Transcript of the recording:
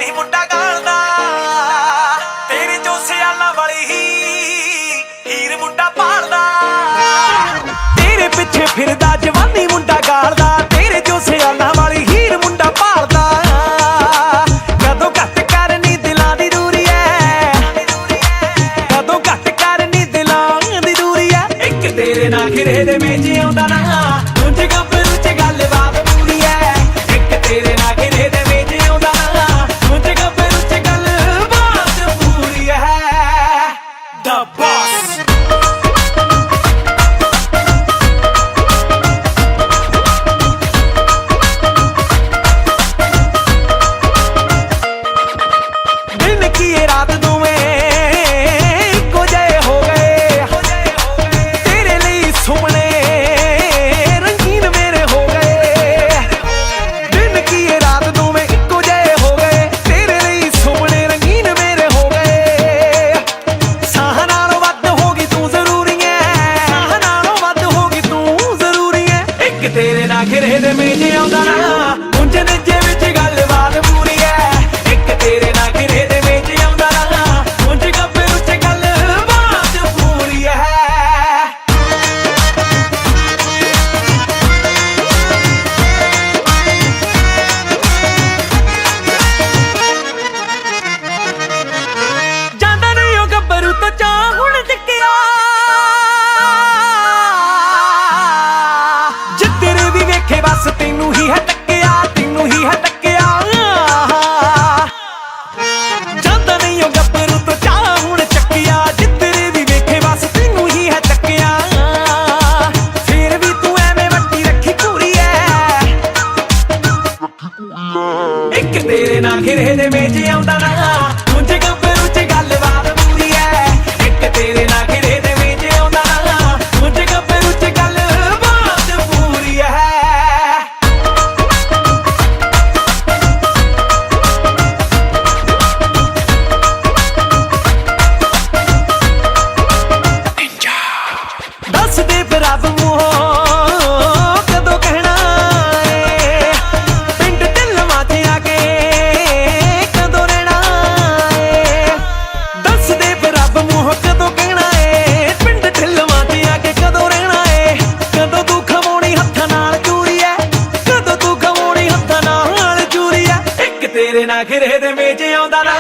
ਜਵਾਨੀ ਮੁੰਡਾ ਗਾਲਦਾ ਤੇਰੇ ਜੋ ਸਿਆਲਾਂ ਵਾਲੀ ਹੀਰ ਮੁੰਡਾ ਪਾਲਦਾ ਤੇਰੇ ਪਿੱਛੇ ਫਿਰਦਾ ਜਵਾਨੀ ਮੁੰਡਾ ਗਾਲਦਾ ਤੇਰੇ ਜੋ ਸਿਆਲਾਂ ਵਾਲੀ ਹੀਰ ਮੁੰਡਾ ਪਾਲਦਾ ਕਦੋਂ ਘੱਟ ਕਰਨੀ ਦਿਲਾਂ ਦੀ ਦੂਰੀ ਐ ਕਦੋਂ ਘੱਟ ਕਰਨੀ ਦਿਲਾਂ ਦੀ ਦੂਰੀ ਐ ਇੱਕ ਤੇਰੇ ਨਾਲ ਖਿਰੇ ਦੇ ਵਿੱਚ ਆਉਂਦਾ ਨਾ ਉਂਝ ਗੱਭਰੂ ਚ ਗੱਲਬਾਤ ਪੂਰੀ ਐ ਇੱਕ ਤੇਰੇ ਨਾਲ ਖਿਰੇ ਦੇ ਵਿੱਚ ਆਉਂਦਾ ਨਾ ਉਂਝ ਗੱਭਰੂ ਚ ਗੱਲਬਾਤ ਪੂਰੀ ਐ The Boss रात दोवें इक्को जहे हो गए तेरे लिए सुपने रंगीन मेरे हो गए दिन की ये रात दोवें इक्को जहे हो गए तेरे लिए सुपने रंगीन मेरे हो गए साह नालों वध होगी तू जरूरी है साह नालों वध होगी तू जरूरी है एक तेरे नाल घिरे दे मेज आउंदा ना उंज निजे विच गलबात पूरी है एक तेरे नाल घिरे दे बस तेनू ही है टक्किया तेनू ही है टक्किया जांदा नहीं हो गब्बरू तो चाह हुण चक्किया जिधरे भी वेखे बस तेनू ही है टक्किया फिर भी तू एवें वट्टी रखी पूरी है एक तेरे नाल घिरे दे मेज आउंदा ना ਉਂਝ गब्बरू च गलबात पूरी है एक तेरे नाल घिरे दे मेज आउंदा ना ਉਂਝ गब्बरू च गलबात पूरी है दस दे रब मूंहों कदों कहना है पिंड ढिल्लवां च आके कदों रहना है दस दे रब मूंहों कदों कहना है पिंड ढिल्लवां च आके कदों रहना है कदों तू खवाउणी हत्थां नाल चूरी है कदों तू खवाउणी हत्थां नाल चूरी है एक तेरे नाल घिरे दे मेज आउंदा ना